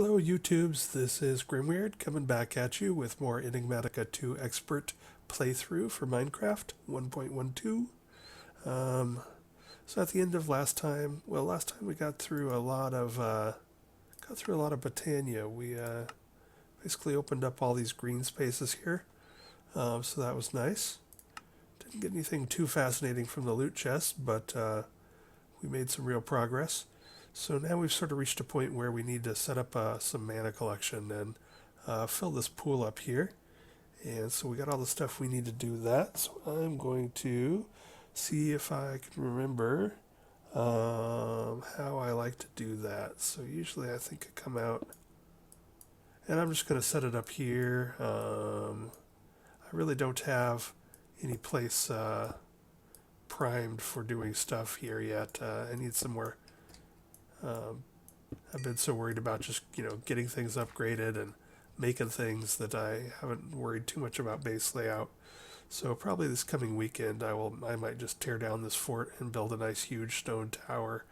Hello YouTubes, this is Grimweird coming back at you with more Enigmatica 2 Expert playthrough for Minecraft 1.12. So at the end of last time we got through a lot of Botania. We basically opened up all these green spaces here, so that was nice. Didn't get anything too fascinating from the loot chest, but we made some real progress. So now we've sort of reached a point where we need to set up some mana collection and fill this pool up here. And so we got all the stuff we need to do that. So I'm going to see if I can remember how I like to do that. So usually I think I come out and I'm just going to set it up here. I really don't have any place primed for doing stuff here yet. I need some more. I've been so worried about just, getting things upgraded and making things that I haven't worried too much about base layout. So probably this coming weekend I might just tear down this fort and build a nice huge stone tower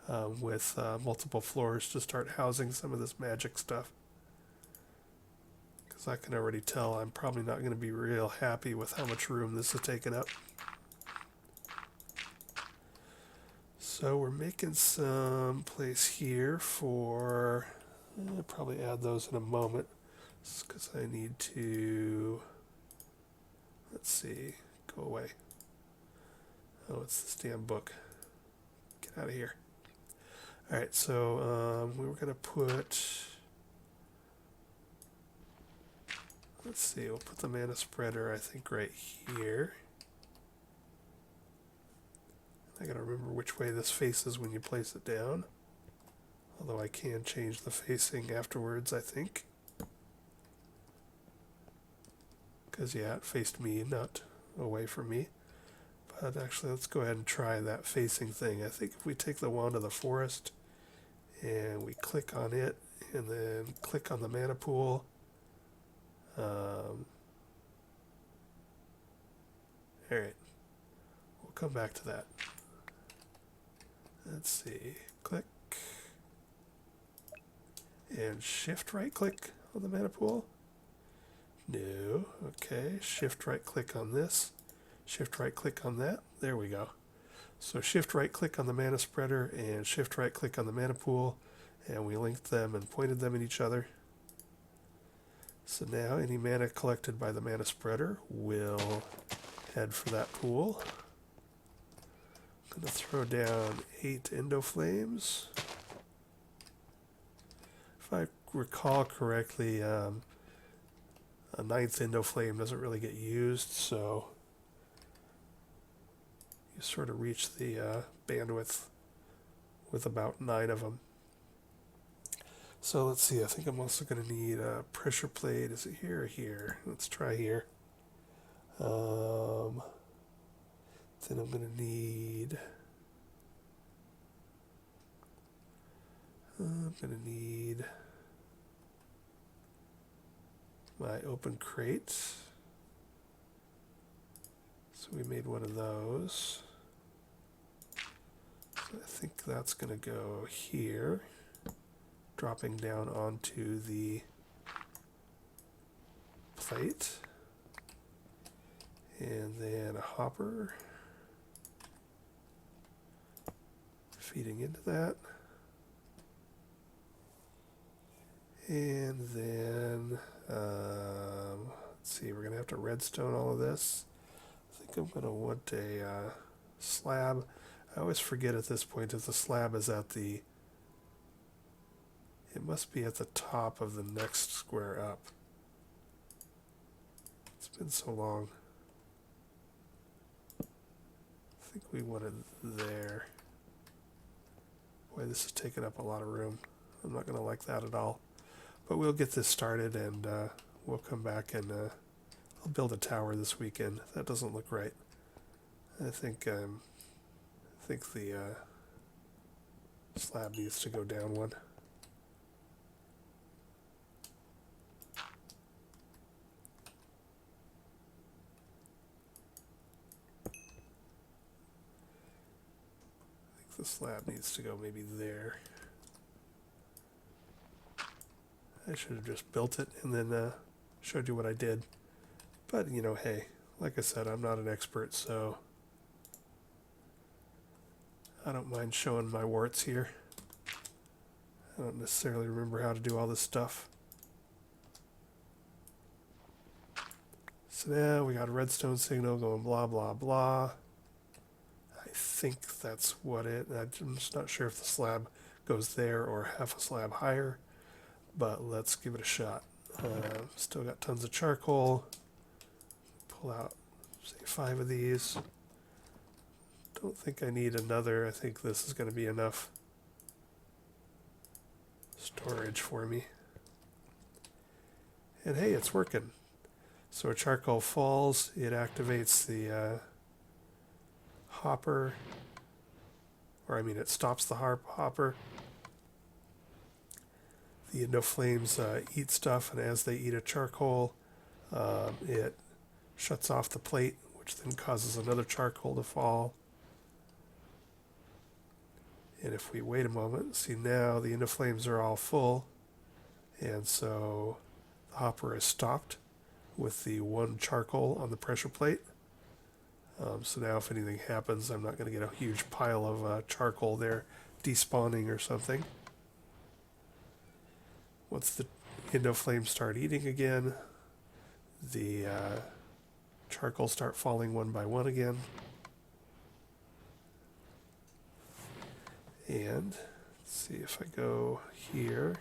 with multiple floors to start housing some of this magic stuff. Because I can already tell I'm probably not going to be real happy with how much room this is taking up. So we're making some place here for, I'll probably add those in a moment, because I need to, let's see, go away. Oh, it's this damn book. Get out of here. Alright, so we were going to put, let's see, we'll put the mana spreader, I think, right here. I gotta remember which way this faces when you place it down. Although I can change the facing afterwards, I think. Because, yeah, it faced me, not away from me. But actually, let's go ahead and try that facing thing. I think if we take the wand of the forest and we click on it and then click on the mana pool. Alright. We'll come back to that. Let's see, click, and shift right click on the mana pool. No, okay, shift right click on this, shift right click on that, there we go. So shift right click on the mana spreader and shift right click on the mana pool, and we linked them and pointed them at each other. So now any mana collected by the mana spreader will head for that pool. I'm going to throw down 8 Endoflames. If I recall correctly, a 9th Endoflame doesn't really get used, so you sort of reach the bandwidth with about 9 of them. So let's see, I think I'm also going to need a pressure plate. Is it here or here? Let's try here. Then I'm going to need my open crate. So we made one of those. So I think that's going to go here, dropping down onto the plate. And then a hopper feeding into that. And then, let's see, we're going to have to redstone all of this. I think I'm going to want a slab. I always forget at this point if the slab is at the, it must be at the top of the next square up. It's been so long. I think we want it there. Boy, this is taking up a lot of room. I'm not going to like that at all. But we'll get this started and we'll come back and I'll build a tower this weekend. That doesn't look right. I think the slab needs to go down one. I think the slab needs to go maybe there. I should have just built it and then showed you what I did. But, you know, hey, like I said, I'm not an expert, so I don't mind showing my warts here. I don't necessarily remember how to do all this stuff. So now we got a redstone signal going blah, blah, blah. I think that's what I'm just not sure if the slab goes there or half a slab higher, but let's give it a shot. Still got tons of charcoal. Pull out, say, 5 of these. Don't think I need another. I think this is going to be enough storage for me. And hey, it's working. So a charcoal falls, it activates the hopper, or I mean it stops the hopper. The Endoflames eat stuff, and as they eat a charcoal, it shuts off the plate, which then causes another charcoal to fall. And if we wait a moment, see now the Endoflames are all full, and so the hopper is stopped with the 1 charcoal on the pressure plate. So now if anything happens, I'm not going to get a huge pile of charcoal there despawning or something. Once the Endoflames start eating again, the charcoal start falling one by one again. And let's see if I go here.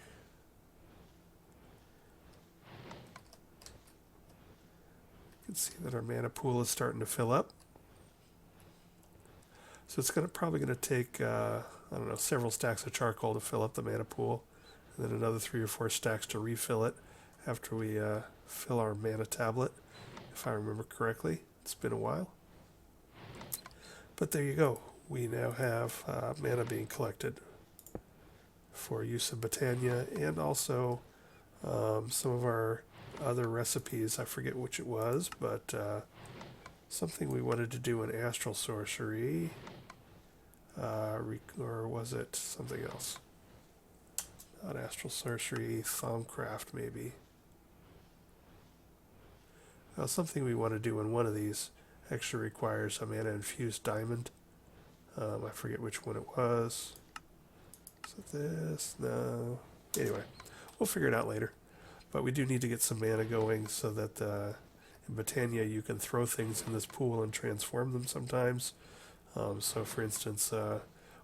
You can see that our mana pool is starting to fill up. So it's probably going to take, I don't know, several stacks of charcoal to fill up the mana pool, and then another 3 or 4 stacks to refill it after we fill our mana tablet, if I remember correctly. It's been a while. But there you go. We now have mana being collected for use in Botania, and also some of our other recipes. I forget which it was, but something we wanted to do in Astral Sorcery, or was it something else? Not Astral Sorcery, Thaumcraft maybe. Something we want to do in one of these actually requires a mana infused diamond. I forget which one it was. Is it this? No. Anyway, we'll figure it out later. But we do need to get some mana going so that in Botania you can throw things in this pool and transform them sometimes. So for instance,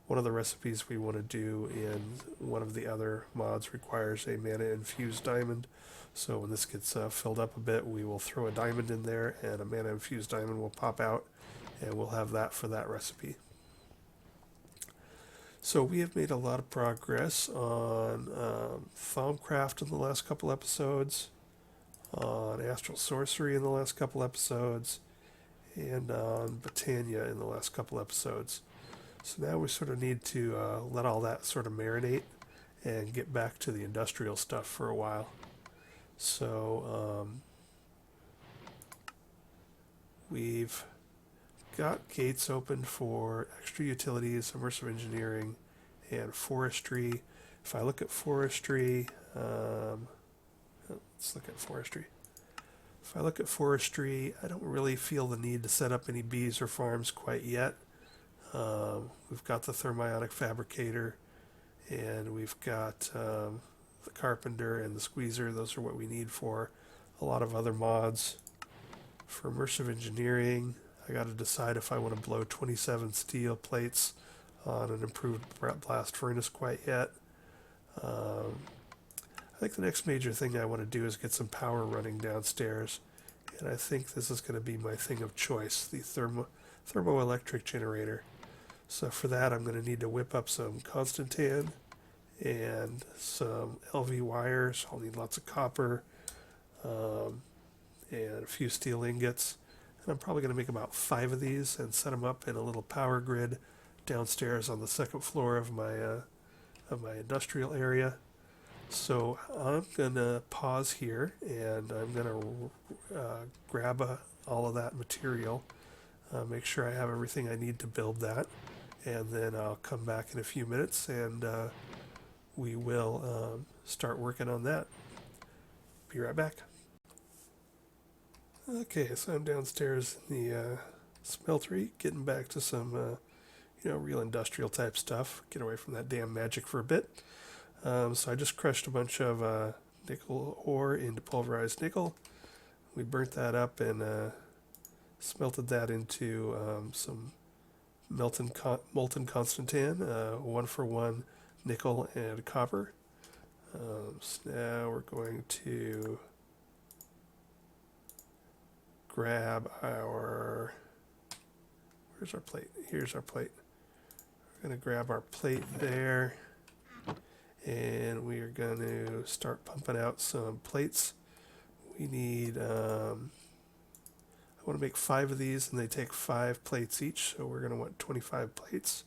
one of the recipes we want to do in one of the other mods requires a mana infused diamond. So when this gets filled up a bit, we will throw a diamond in there and a mana infused diamond will pop out, and we'll have that for that recipe. So we have made a lot of progress on Thaumcraft in the last couple episodes, on Astral Sorcery in the last couple episodes, and on Botania in the last couple episodes. So now we sort of need to let all that sort of marinate and get back to the industrial stuff for a while. So we've got gates open for extra utilities, immersive engineering, and forestry. If I look at forestry, let's look at forestry. If I look at forestry, I don't really feel the need to set up any bees or farms quite yet. We've got the thermionic fabricator, and we've got the carpenter and the squeezer. Those are what we need for a lot of other mods. For immersive engineering, I got to decide if I want to blow 27 steel plates on an improved blast furnace quite yet. I think the next major thing I want to do is get some power running downstairs, and I think this is going to be my thing of choice, the thermoelectric generator. So for that, I'm going to need to whip up some Constantan and some LV wires. I'll need lots of copper and a few steel ingots. And I'm probably going to make about 5 of these and set them up in a little power grid downstairs on the second floor of my industrial area. So I'm going to pause here, and I'm going to grab all of that material, make sure I have everything I need to build that, and then I'll come back in a few minutes and we will start working on that. Be right back. Okay, so I'm downstairs in the smeltery, getting back to some real industrial type stuff. Get away from that damn magic for a bit. So I just crushed a bunch of nickel ore into pulverized nickel. We burnt that up and smelted that into some molten constantan, 1-for-1 nickel and copper. So now we're going to grab our, where's our plate? Here's our plate. We're going to grab our plate there, and we are going to start pumping out some plates. We need, I want to make 5 of these, and they take 5 plates each, so we're going to want 25 plates.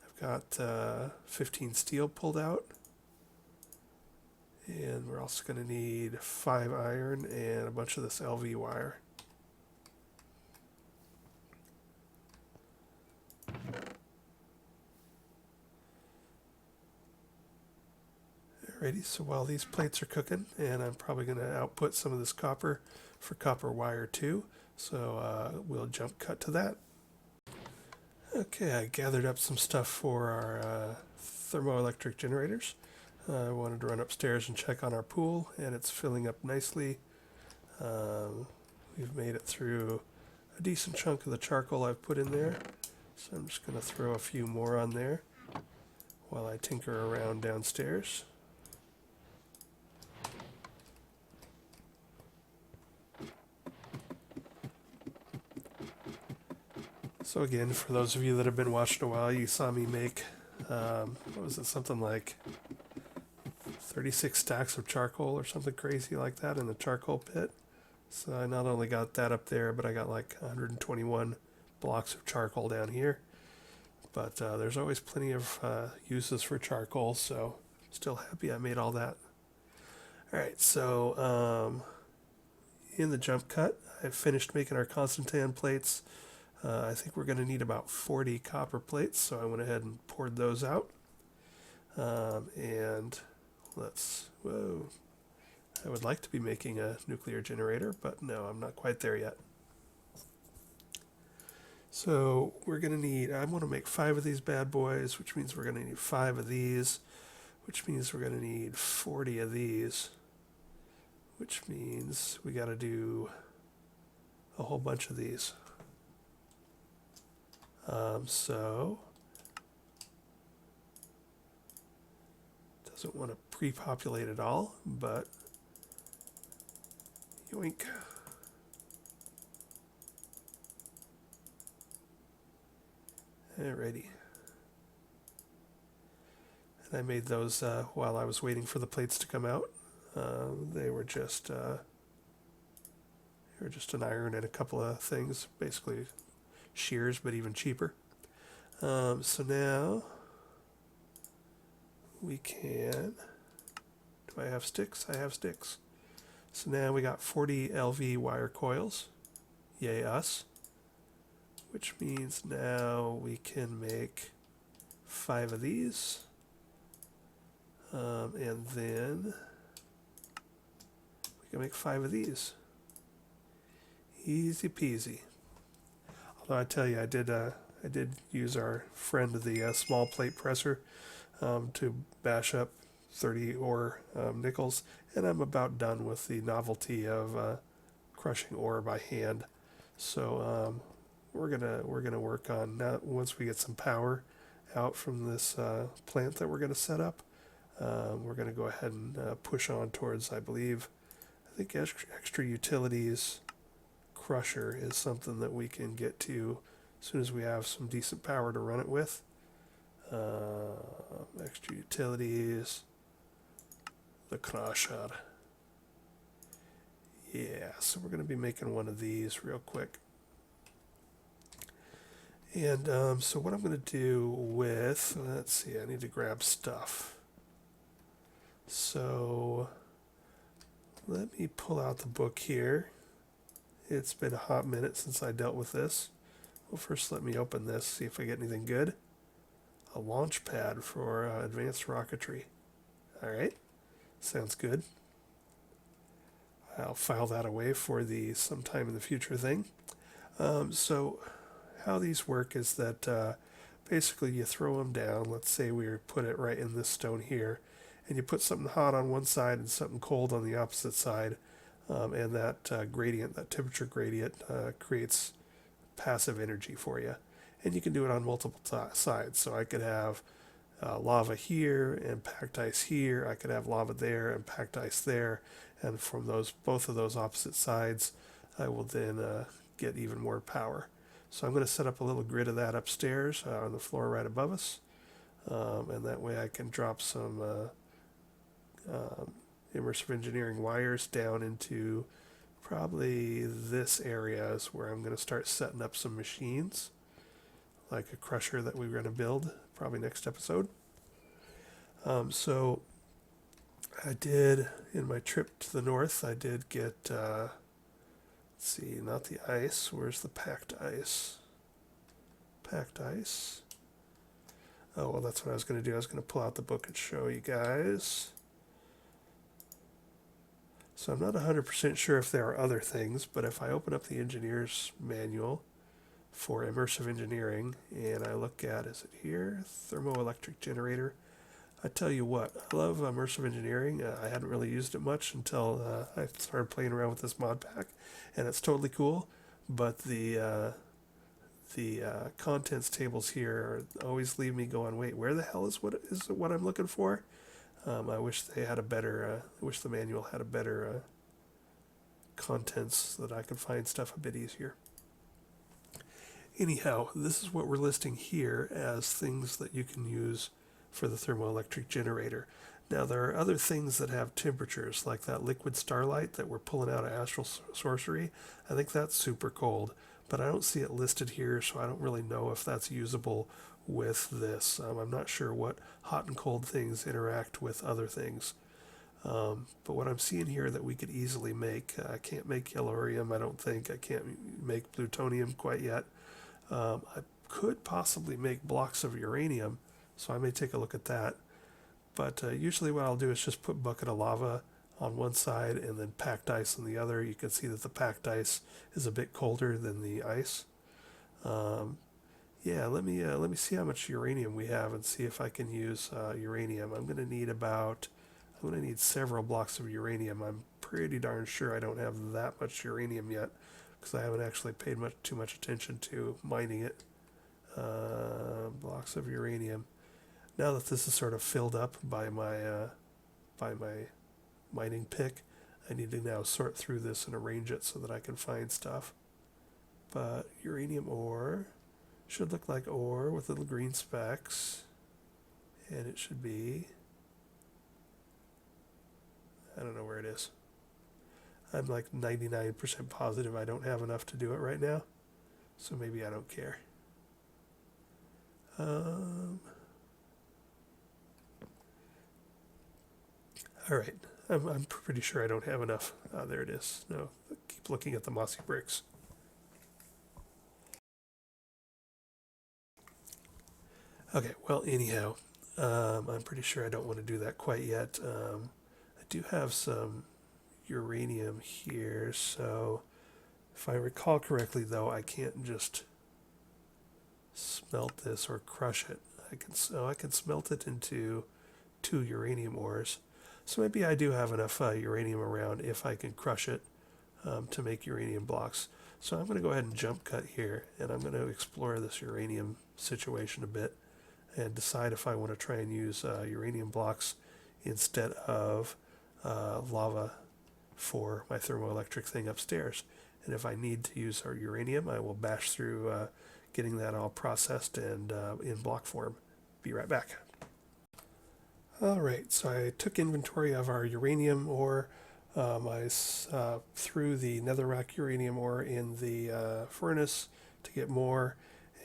I've got 15 steel pulled out. And we're also going to need 5 iron and a bunch of this LV wire. Alrighty, so while these plates are cooking, and I'm probably going to output some of this copper for copper wire too, so we'll jump cut to that. Okay, I gathered up some stuff for our thermoelectric generators. I wanted to run upstairs and check on our pool, and it's filling up nicely. We've made it through a decent chunk of the charcoal I've put in there, so I'm just going to throw a few more on there while I tinker around downstairs. So again, for those of you that have been watching a while, you saw me make, what was it, something like 36 stacks of charcoal or something crazy like that in the charcoal pit. So I not only got that up there, but I got like 121 blocks of charcoal down here. But there's always plenty of uses for charcoal, so still happy I made all that. Alright, so in the jump cut, I finished making our constantan plates. I think we're going to need about 40 copper plates, so I went ahead and poured those out. And whoa, I would like to be making a nuclear generator, but no, I'm not quite there yet. So we're going to need, I want to make 5 of these bad boys, which means we're going to need 5 of these, which means we're going to need 40 of these, which means we got to do a whole bunch of these. So doesn't want to pre-populate it all, but yoink. Alrighty. And I made those while I was waiting for the plates to come out. They were just an iron and a couple of things, basically shears, but even cheaper. So now we can, do I have sticks? I have sticks. So now we got 40 LV wire coils. Yay us. Which means now we can make 5 of these. And then we can make 5 of these. Easy peasy. Although I tell you, I did use our friend the small plate presser to bash up 30 ore nickels, and I'm about done with the novelty of crushing ore by hand. So we're gonna work on that once we get some power out from this plant that we're gonna set up. We're gonna go ahead and push on towards, I think extra utilities crusher is something that we can get to as soon as we have some decent power to run it with. Extra utilities, the crusher. Yeah, so we're going to be making one of these real quick. And so what I'm going to do with, let's see, I need to grab stuff. So let me pull out the book here. It's been a hot minute since I dealt with this. Well, first let me open this, see if I get anything good. A launch pad for advanced rocketry. Alright, Sounds good. I'll file that away for the sometime in the future thing. So how these work is that basically you throw them down. Let's say we put it right in this stone here, and you put something hot on one side and something cold on the opposite side, and that gradient, that temperature gradient, creates passive energy for you. And you can do it on multiple sides. So I could have lava here and packed ice here. I could have lava there and packed ice there. And from both of those opposite sides, I will then get even more power. So I'm going to set up a little grid of that upstairs on the floor right above us. And that way I can drop some immersive engineering wires down into probably this area is where I'm going to start setting up some machines, like a crusher that we're going to build probably next episode. So I did, in my trip to the north, I did get, let's see, not the ice. Where's the packed ice? Packed ice. Oh, well, that's what I was going to do. I was going to pull out the book and show you guys. So I'm not 100% sure if there are other things, but if I open up the engineer's manual for immersive engineering and I look at, is it here? Thermoelectric generator. I tell you what, I love immersive engineering. I hadn't really used it much until I started playing around with this mod pack, and it's totally cool. But the contents tables here always leave me going, wait, where the hell is what I'm looking for? I wish they had a better. I wish the manual had a better contents so that I could find stuff a bit easier. Anyhow, this is what we're listing here as things that you can use for the thermoelectric generator. Now there are other things that have temperatures, like that liquid starlight that we're pulling out of Astral Sorcery. I think that's super cold, but I don't see it listed here, so I don't really know if that's usable with this. I'm not sure what hot and cold things interact with other things. But what I'm seeing here that we could easily make, I can't make yellorium, I don't think. I can't make plutonium quite yet. I could possibly make blocks of uranium, so I may take a look at that. But usually what I'll do is just put a bucket of lava on one side and then packed ice on the other. You can see that the packed ice is a bit colder than the ice. Yeah, let me see how much uranium we have and see if I can use uranium. I'm going to need several blocks of uranium. I'm pretty darn sure I don't have that much uranium yet because I haven't actually paid too much attention to mining it. Blocks of uranium. Now that this is sort of filled up by my mining pick, I need to now sort through this and arrange it so that I can find stuff. But uranium ore should look like ore with little green specks, and it should be, I don't know where it is. I'm like 99% positive I don't have enough to do it right now, so maybe I don't care. All right, I'm pretty sure I don't have enough. There it is. No, keep looking at the mossy bricks. Okay, well, anyhow, I'm pretty sure I don't want to do that quite yet. I do have some uranium here, so if I recall correctly, though, I can't just smelt this or crush it. I can smelt it into 2 uranium ores. So maybe I do have enough uranium around if I can crush it to make uranium blocks. So I'm going to go ahead and jump cut here, and I'm going to explore this uranium situation a bit and decide if I want to try and use uranium blocks instead of lava for my thermoelectric thing upstairs. And if I need to use our uranium, I will bash through getting that all processed and in block form. Be right back. Alright, so I took inventory of our uranium ore. I threw the netherrack uranium ore in the furnace to get more.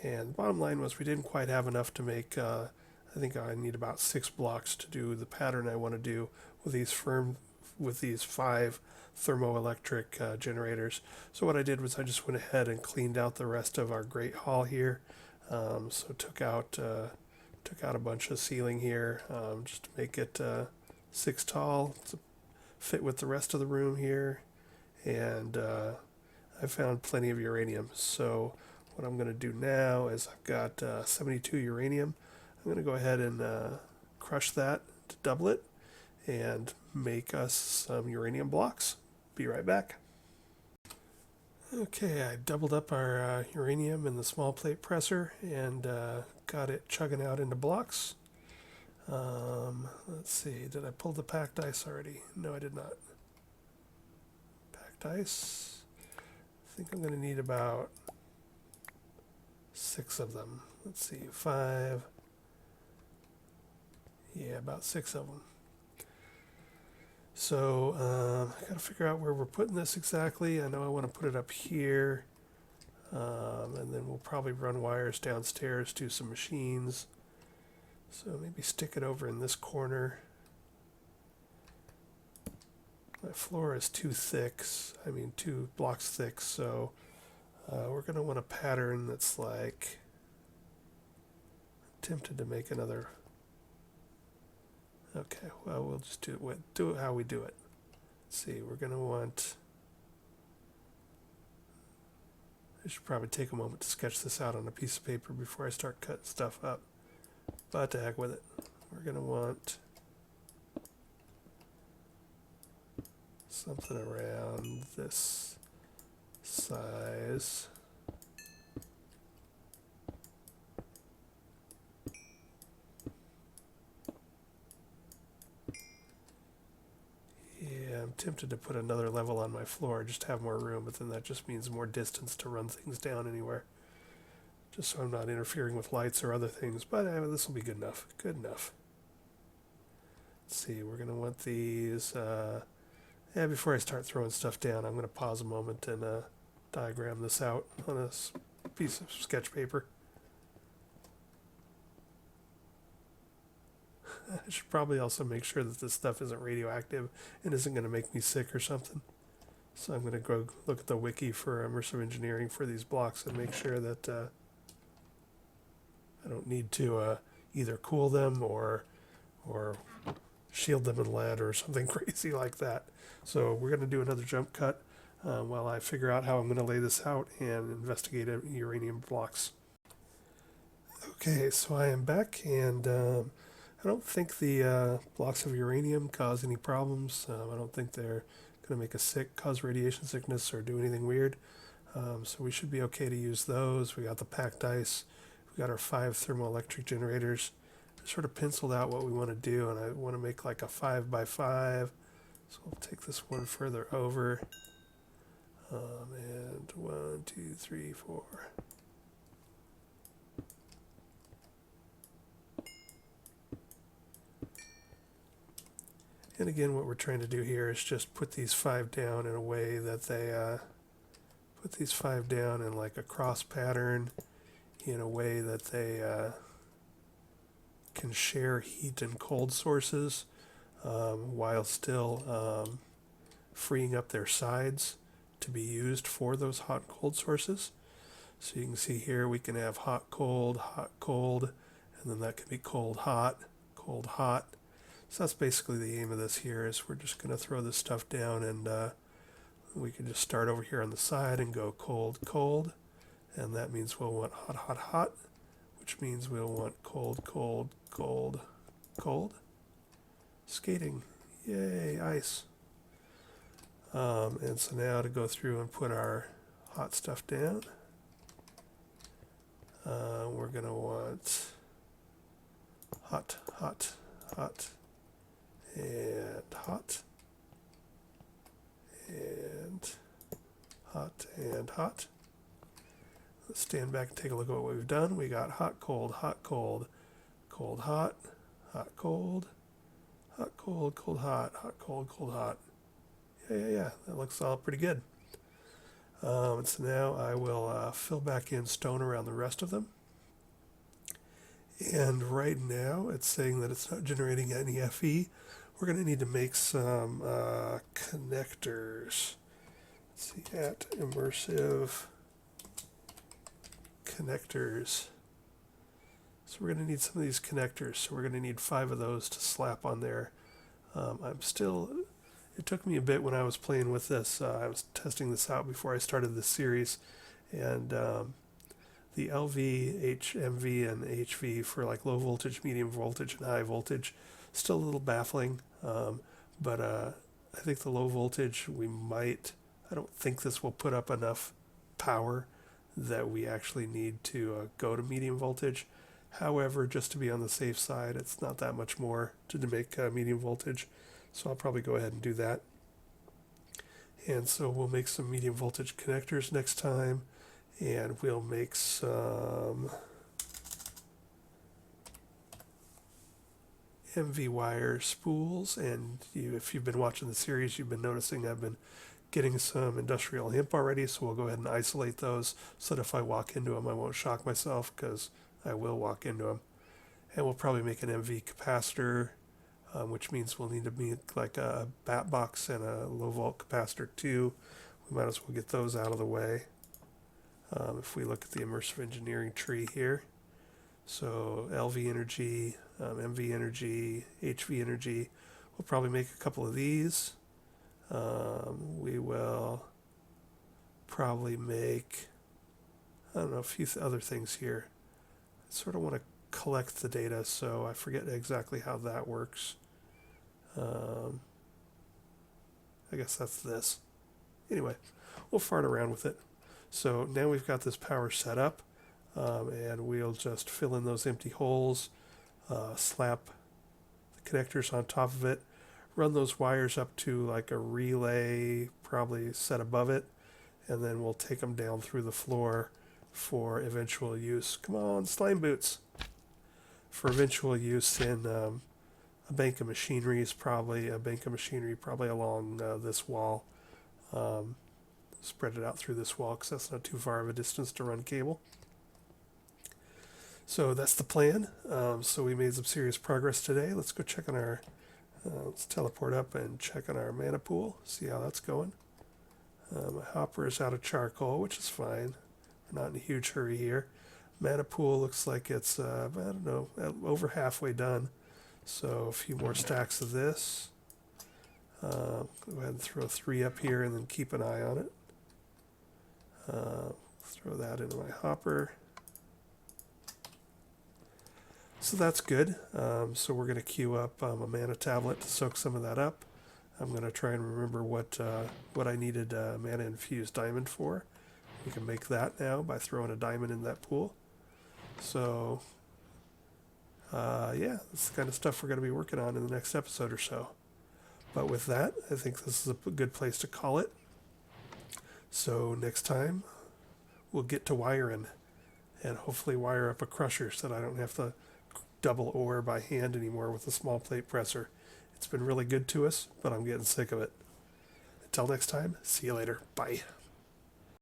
And the bottom line was we didn't quite have enough to make, I think I need about 6 blocks to do the pattern I want to do with these 5 thermoelectric generators. So what I did was I just went ahead and cleaned out the rest of our great hall here. So took out a bunch of ceiling here just to make it 6 tall to fit with the rest of the room here. And I found plenty of uranium. So what I'm going to do now is I've got 72 uranium. I'm going to go ahead and crush that to double it and make us some uranium blocks. Be right back. Okay, I doubled up our uranium in the small plate presser and got it chugging out into blocks. Let's see, did I pull the packed ice already? No, I did not. Packed ice. I think I'm going to need about 6 of them. Let's see, 5. Yeah, about 6 of them. So I got to figure out where we're putting this exactly. I know I want to put it up here. And then we'll probably run wires downstairs to some machines. So maybe stick it over in this corner. My floor is too thick, 2 blocks thick, so we're going to want a pattern that's like, tempted to make another. Okay, well, we'll just do it how we do it. Let's see, we're going to want, I should probably take a moment to sketch this out on a piece of paper before I start cutting stuff up. But to heck with it. We're going to want something around this size. Yeah, I'm tempted to put another level on my floor just to have more room, but then that just means more distance to run things down anywhere. Just so I'm not interfering with lights or other things, but this will be good enough. Good enough. Let's see, we're going to want these. Before I start throwing stuff down, I'm going to pause a moment and diagram this out on a piece of sketch paper. I should probably also make sure that this stuff isn't radioactive and isn't going to make me sick or something. So I'm going to go look at the wiki for immersive engineering for these blocks and make sure that I don't need to either cool them or shield them in lead or something crazy like that. So we're going to do another jump cut while I figure out how I'm going to lay this out and investigate uranium blocks. Okay, so I am back, and I don't think the blocks of uranium cause any problems. I don't think they're going to make us sick, cause radiation sickness, or do anything weird. So we should be okay to use those. We got the packed ice. We got our 5 thermoelectric generators. I sort of penciled out what we want to do, and I want to make like a 5x5. So we'll take this one further over. And 1, 2, 3, 4. And again, what we're trying to do here is just put these 5 down in a way that they put these 5 down in like a cross pattern, in a way that they can share heat and cold sources while still freeing up their sides to be used for those hot and cold sources. So you can see here we can have hot, cold, and then that can be cold, hot, cold, hot. So that's basically the aim of this here, is we're just going to throw this stuff down, and we can just start over here on the side and go cold, cold, and that means we'll want hot, hot, hot, which means we'll want cold, cold, cold, cold. Skating, yay, ice. And so now to go through and put our hot stuff down, we're going to want hot, hot, hot, and hot, and hot, and hot. Let's stand back and take a look at what we've done. We got hot, cold, cold, hot, cold, cold, hot, cold, hot. Yeah, that looks all pretty good. So now I will fill back in stone around the rest of them. And right now it's saying that it's not generating any FE. We're going to need to make some connectors. Let's see, at immersive connectors. So we're going to need some of these connectors. So we're going to need 5 of those to slap on there. It took me a bit when I was playing with this. I was testing this out before I started this series, and the LV, HMV, and HV for like low voltage, medium voltage, and high voltage, still a little baffling. But I think the low voltage, I don't think this will put up enough power that we actually need to go to medium voltage. However, just to be on the safe side, it's not that much more to make medium voltage. So I'll probably go ahead and do that. And so we'll make some medium voltage connectors next time. And we'll make some MV wire spools. And if you've been watching the series, you've been noticing I've been getting some industrial hemp already. So we'll go ahead and isolate those so that if I walk into them, I won't shock myself, because I will walk into them. And we'll probably make an MV capacitor, which means we'll need to make like a bat box and a low volt capacitor too. We might as well get those out of the way. If we look at the immersive engineering tree here, so LV energy, MV energy, HV energy, we'll probably make a couple of these. We will probably make, I don't know, a few other things here. I sort of want to collect the data, so I forget exactly how that works. I guess that's this. Anyway, we'll fart around with it. So now we've got this power set up, and we'll just fill in those empty holes, slap the connectors on top of it, run those wires up to like a relay, probably set above it, and then we'll take them down through the floor for eventual use. Come on, slime boots! For eventual use in a bank of machinery probably along this wall. Spread it out through this wall, because that's not too far of a distance to run cable. So that's the plan. So we made some serious progress today. Let's go check on our, let's teleport up and check on our mana pool, see how that's going. My hopper is out of charcoal, which is fine. We're not in a huge hurry here. Mana pool looks like it's, I don't know, over halfway done. So a few more stacks of this. Go ahead and throw 3 up here and then keep an eye on it. Throw that into my hopper. So that's good. So we're going to queue up a mana tablet to soak some of that up. I'm going to try and remember what I needed mana infused diamond for. We can make that now by throwing a diamond in that pool. So yeah, that's the kind of stuff we're going to be working on in the next episode or so. But with that, I think this is a good place to call it. So next time, we'll get to wiring, and hopefully wire up a crusher so that I don't have to double ore by hand anymore with a small plate presser. It's been really good to us, but I'm getting sick of it. Until next time, see you later. Bye.